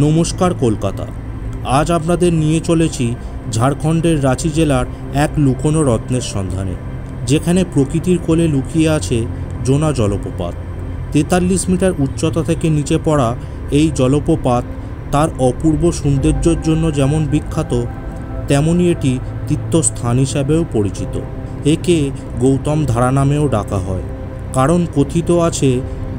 নমস্কার কলকাতা। আজ আপনাদের নিয়ে চলেছি ঝাড়খণ্ডের রাঁচি জেলার এক লুকোনো রত্নের সন্ধানে, যেখানে প্রকৃতির কোলে লুকিয়ে আছে জোনা জলপ্রপাত। 43 মিটার উচ্চতা থেকে নিচে পড়া এই জলপ্রপাত তার অপূর্ব সৌন্দর্যের জন্য যেমন বিখ্যাত, তেমনি এটি তীর্থস্থান হিসাবেও পরিচিত। একে গৌতম ধারা নামেও ডাকা হয়, কারণ কথিত আছে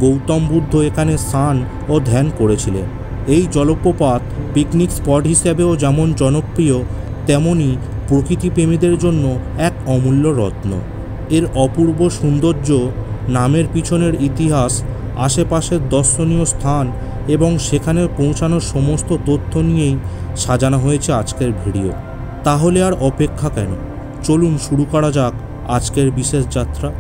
গৌতম বুদ্ধ এখানে স্নান ও ধ্যান করেছিলেন। এই জলপ্রপাত পিকনিক স্পট হিসেবেও যেমন জনপ্রিয়, তেমনি প্রকৃতিপ্রেমীদের জন্য এক অমূল্য রত্ন। এর অপূর্ব সৌন্দর্য, নামের পিছনের ইতিহাস, আশেপাশের দর্শনীয় স্থান এবং সেখানে পৌঁছানোর সমস্ত তথ্য নিয়েই সাজানো হয়েছে আজকের ভিডিও। তাহলে আর অপেক্ষা কেন, চলুন শুরু করা যাক আজকের বিশেষ যাত্রা।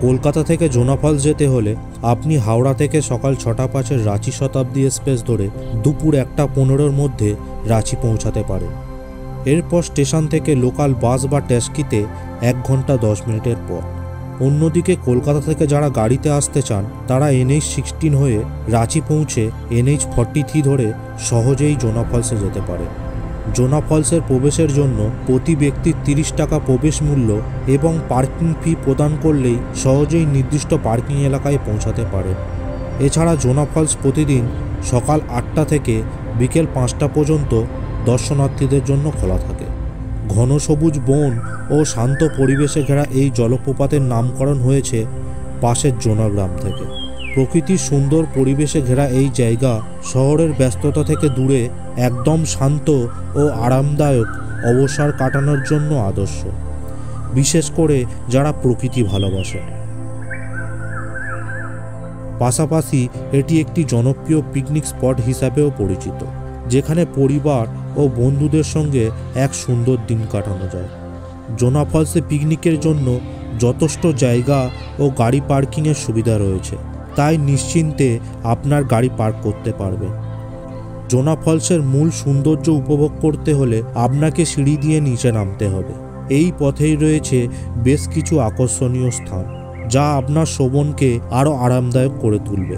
কলকাতা থেকে জোনা ফলস যেতে হলে আপনি হাওড়া থেকে সকাল 6:05 রাঁচি শতাব্দী এক্সপ্রেস ধরে দুপুর 1:15 মধ্যে রাঁচি পৌঁছাতে পারেন। এরপর স্টেশন থেকে লোকাল বাস বা ট্যাক্সিতে 1 ঘন্টা 10 মিনিটের পর। অন্যদিকে কলকাতা থেকে যারা গাড়িতে আসতে চান তারা NH-16 হয়ে রাঁচি পৌঁছে NH-43 ধরে সহজেই জোনা ফলসে যেতে পারে। জোনা ফলসের প্রবেশের জন্য প্রতি ব্যক্তির 30 টাকা প্রবেশ মূল্য এবং পার্কিং ফি প্রদান করলেই সহজেই নির্দিষ্ট পার্কিং এলাকায় পৌঁছাতে পারে। এছাড়া জোনা ফলস প্রতিদিন সকাল 8টা থেকে বিকেল 5টা পর্যন্ত দর্শনার্থীদের জন্য খোলা থাকে। ঘন সবুজ বন ও শান্ত পরিবেশে ঘেরা এই জলপ্রপাতের নামকরণ হয়েছে পাশের জোনা গ্রাম থেকে। প্রকৃতির সুন্দর পরিবেশে ঘেরা এই জায়গা শহরের ব্যস্ততা থেকে দূরে একদম শান্ত ও আরামদায়ক অবসর কাটানোর জন্য আদর্শ, বিশেষ করে যারা প্রকৃতি ভালোবাসে। পাশাপাশি এটি একটি জনপ্রিয় পিকনিক স্পট হিসাবেও পরিচিত, যেখানে পরিবার ও বন্ধুদের সঙ্গে এক সুন্দর দিন কাটানো যায়। জোনা ফলসে পিকনিকের জন্য যথেষ্ট জায়গা ও গাড়ি পার্কিংয়ের সুবিধা রয়েছে, তাই নিশ্চিন্তে আপনার গাড়ি পার্ক করতে পারবেন। জোনা ফলসের মূল সৌন্দর্য উপভোগ করতে হলে আপনাকে সিঁড়ি দিয়ে নিচে নামতে হবে। এই পথেই রয়েছে বেশ কিছু আকর্ষণীয় স্থান, যা আপনার শ্রবণকে আরও আরামদায়ক করে তুলবে।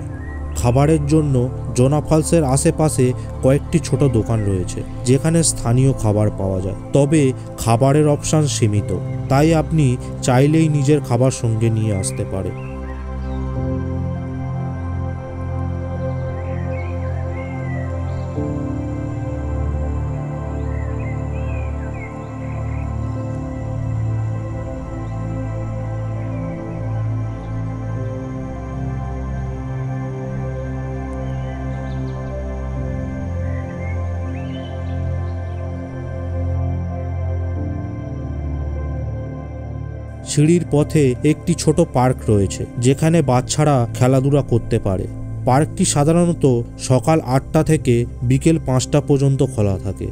খাবারের জন্য জোনা ফলসের আশেপাশে কয়েকটি ছোট দোকান রয়েছে, যেখানে স্থানীয় খাবার পাওয়া যায়, তবে খাবারের অপশান সীমিত, তাই আপনি চাইলেই নিজের খাবার সঙ্গে নিয়ে আসতে পারেন। সিঁড়ির পথে একটি ছোট পার্ক রয়েছে, যেখানে বাচ্চারা খেলাধুলা করতে পারে। পার্কটি সাধারণত সকাল 8টা থেকে বিকেল 5টা পর্যন্ত খোলা থাকে।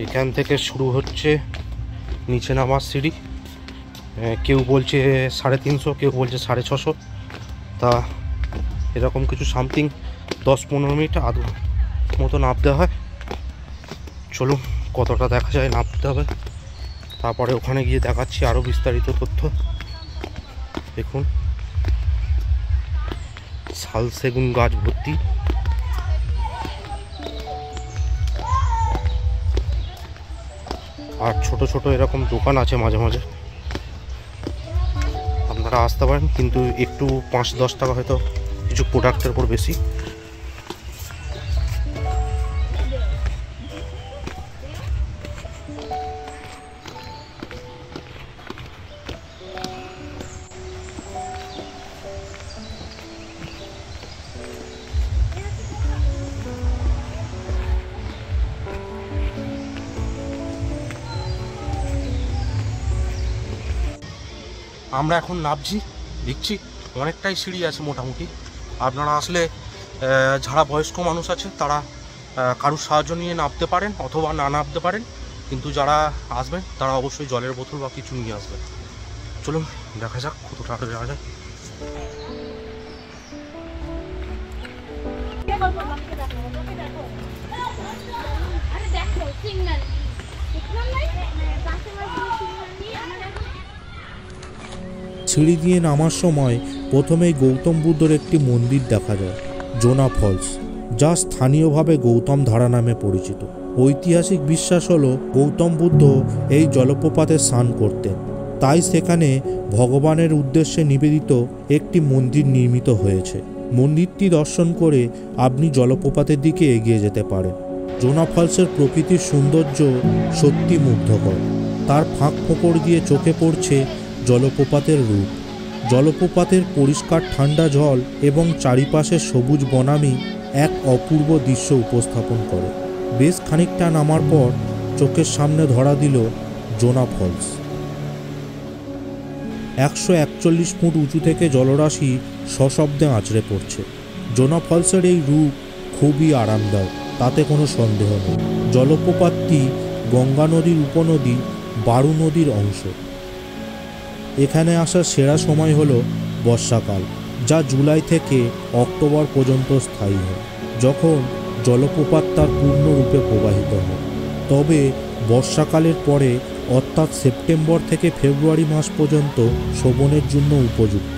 এখান থেকে শুরু হচ্ছে নিচে নামার সিঁড়ি। কেউ বলছে 350, কেউ বলছে 650, তা এরকম কিছু সামথিং 10-15 মিনিট আধ মতো নামতে হয়। চলুন কতটা দেখা যায় নামতে হবে, তারপরে ওখানে গিয়ে দেখাচ্ছি আরও বিস্তারিত তথ্য। দেখুন, শাল সেগুন গাছ ভর্তি। আর ছোট ছোট এরকম দোকান আছে মাঝে মাঝে, আপনারা আসতে পারেন, কিন্তু একটু 5-10 টাকা হয়তো কিছু প্রোডাক্টের উপর বেশি। আমরা এখন নামছি, দেখছি অনেকটাই সিঁড়ি আছে মোটামুটি। আপনারা আসলে যারা বয়স্ক মানুষ আছে তারা কারুর সাহায্য নিয়ে নামতে পারেন অথবা না নামতে পারেন, কিন্তু যারা আসবেন তারা অবশ্যই জলের বোতল বা কিছু নিয়ে আসবেন। চলুন দেখা যাক কতটা আরও যাওয়া যায়। সিঁড়ি দিয়ে নামার সময় প্রথমেই গৌতম বুদ্ধর একটি মন্দির দেখা যায়, জোনা ফলস, যা স্থানীয়ভাবে গৌতম ধারা নামে পরিচিত। ঐতিহাসিক বিশ্বাস হলো গৌতম বুদ্ধ এই জলপ্রপাতে স্নান করতেন, তাই সেখানে ভগবানের উদ্দেশ্যে নিবেদিত একটি মন্দির নির্মিত হয়েছে। মন্দিরটি দর্শন করে আপনি জলপ্রপাতের দিকে এগিয়ে যেতে পারেন। জোনা ফলসের প্রকৃতির সৌন্দর্য সত্যি মুগ্ধকর। তার ফাঁক ফোকর দিয়ে চোখে পড়ছে জলপ্রপাতের রূপ। জলপ্রপাতের পরিষ্কার ঠান্ডা জল এবং চারিপাশের সবুজ বনানী এক অপূর্ব দৃশ্য উপস্থাপন করে। বেশ খানিকটা নামার পর চোখের সামনে ধরা দিল জোনা ফলস। 141 ফুট উঁচু থেকে জলরাশি সশব্দে আঁচড়ে পড়ছে। জোনা ফলসের এই রূপ খুবই আরামদায়ক, তাতে কোনো সন্দেহ নেই। জলপ্রপাতটি গঙ্গা নদীর উপনদী বারু নদীর অংশ। এখানে আসার সেরা সময় হলো বর্ষাকাল, যা জুলাই থেকে অক্টোবর পর্যন্ত স্থায়ী হয়, যখন জলপ্রপাত তার পূর্ণরূপে প্রবাহিত হয়। তবে বর্ষাকালের পরে অর্থাৎ সেপ্টেম্বর থেকে ফেব্রুয়ারি মাস পর্যন্ত শোভনের জন্য উপযুক্ত,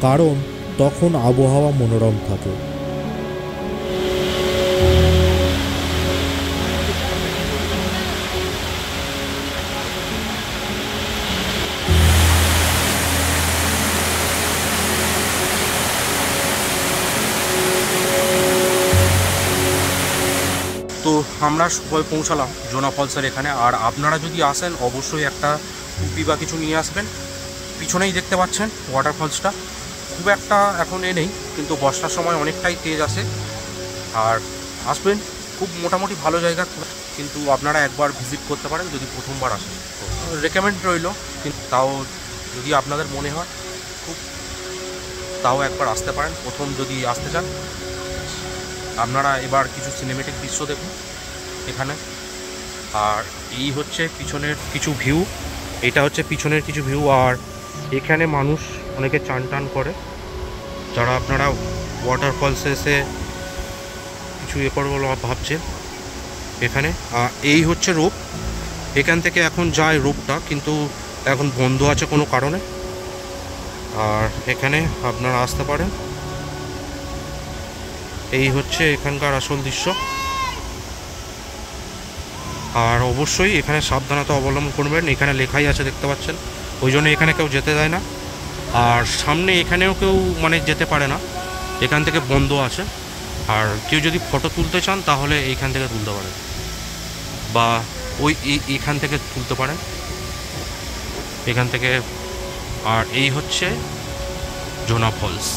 কারণ তখন আবহাওয়া মনোরম থাকে। তো আমরা সবাই পৌঁছালাম জোনা ফলসের এখানে। আর আপনারা যদি আসেন অবশ্যই একটা টুপি বা কিছু নিয়ে আসবেন। পিছনেই দেখতে পাচ্ছেন ওয়াটারফলসটা, খুব একটা এখন নেই, কিন্তু বর্ষার সময় অনেকটাই তেজ আসে। আর আসবেন, খুব মোটামুটি ভালো জায়গা, কিন্তু আপনারা একবার ভিজিট করতে পারেন যদি প্রথমবার আসেন। তো রেকমেন্ড রইল, কিন্তু তাও যদি আপনাদের মনে হয় খুব, তাও একবার আসতে পারেন প্রথম যদি আসতে চান। আপনারা এবার কিছু সিনেমেটিক দৃশ্য দেখুন এখানে। আর এই হচ্ছে পিছনের কিছু ভিউ, এটা হচ্ছে পিছনের কিছু ভিউ। আর এখানে মানুষ অনেকে চান টান করে, যারা আপনারা ওয়াটারফলসে এসে কিছু এ করবো ভাবছেন এখানে। আর এই হচ্ছে রূপ, এখান থেকে এখন যায় রূপটা, কিন্তু এখন বন্ধ আছে কোনো কারণে। আর এখানে আপনারা আসতে পারেন। এই হচ্ছে এখানকার আসল দৃশ্য। আর অবশ্যই এখানে সাবধানতা অবলম্বন করবেন, এখানে লেখাই আছে দেখতে পাচ্ছেন, ওই জন্য এখানে কেউ যেতে দেয় না। আর সামনে এখানেও কেউ যেতে পারে না, এখান থেকে বন্ধ আছে। আর কেউ যদি ফটো তুলতে চান তাহলে এইখান থেকে তুলতে পারেন, বা ওই এখান থেকে তুলতে পারেন এখান থেকে। আর এই হচ্ছে জোনা ফলস।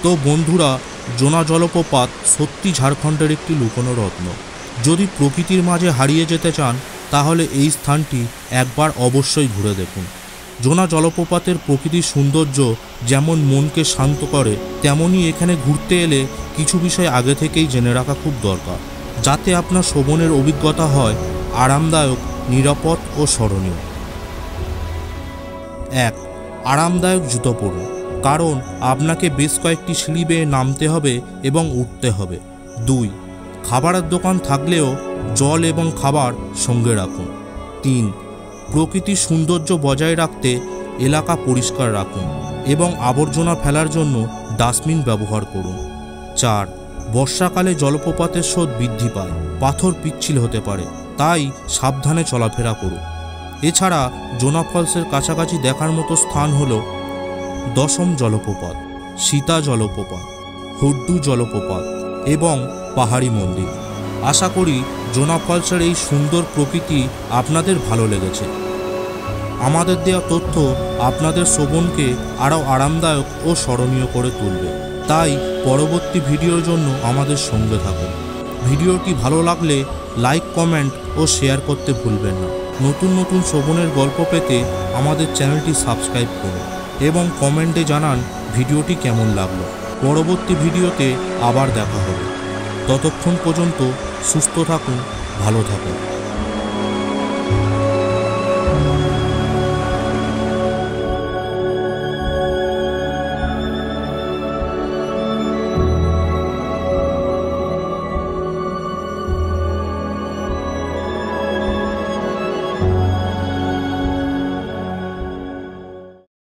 তো বন্ধুরা, জোনা জলপ্রপাত সত্যি ঝাড়খণ্ডের একটি লুকোনো রত্ন। যদি প্রকৃতির মাঝে হারিয়ে যেতে চান তাহলে এই স্থানটি একবার অবশ্যই ঘুরে দেখুন। জোনা জলপ্রপাতের প্রকৃতির সৌন্দর্য যেমন মনকে শান্ত করে, তেমনি এখানে ঘুরতে এলে কিছু বিষয় আগে থেকেই জেনে রাখা খুব দরকার, যাতে আপনার শোভনের অভিজ্ঞতা হয় আরামদায়ক, নিরাপদ ও স্মরণীয়। 1. আরামদায়ক জুতো পরুন, কারণ আপনাকে বেশ কয়েকটি সিঁড়ি বেয়ে নামতে হবে এবং উঠতে হবে। 2. খাবারের দোকান থাকলেও জল এবং খাবার সঙ্গে রাখুন। 3. প্রকৃতির সৌন্দর্য বজায় রাখতে এলাকা পরিষ্কার রাখুন এবং আবর্জনা ফেলার জন্য ডাস্টবিন ব্যবহার করুন। 4. বর্ষাকালে জলপ্রপাতের স্রোত বৃদ্ধি পায়, পাথর পিচ্ছিল হতে পারে, তাই সাবধানে চলাফেরা করুন। এছাড়া জোনা ফলসের কাছাকাছি দেখার মতো স্থান হল দশম জলপ্রপাত, সীতা জলপ্রপাত, হুড্ডু জলপ্রপাত এবং পাহাড়ি মন্দির। আশা করি জোনা ফলসের এই সুন্দর প্রকৃতি আপনাদের ভালো লেগেছে। আমাদের দেওয়া তথ্য আপনাদের শ্রবণকে আরও আরামদায়ক ও স্মরণীয় করে তুলবে। তাই পরবর্তী ভিডিওর জন্য আমাদের সঙ্গে থাকুন। ভিডিওটি ভালো লাগলে লাইক, কমেন্ট ও শেয়ার করতে ভুলবেন না। নতুন নতুন শ্রবণের গল্প পেতে আমাদের চ্যানেলটি সাবস্ক্রাইব করুন এবং কমেন্টে জানান ভিডিওটি কেমন লাগলো। পরবর্তী ভিডিওতে আবার দেখা হবে। ততক্ষণ পর্যন্ত সুস্থ থাকুন, ভালো থাকুন।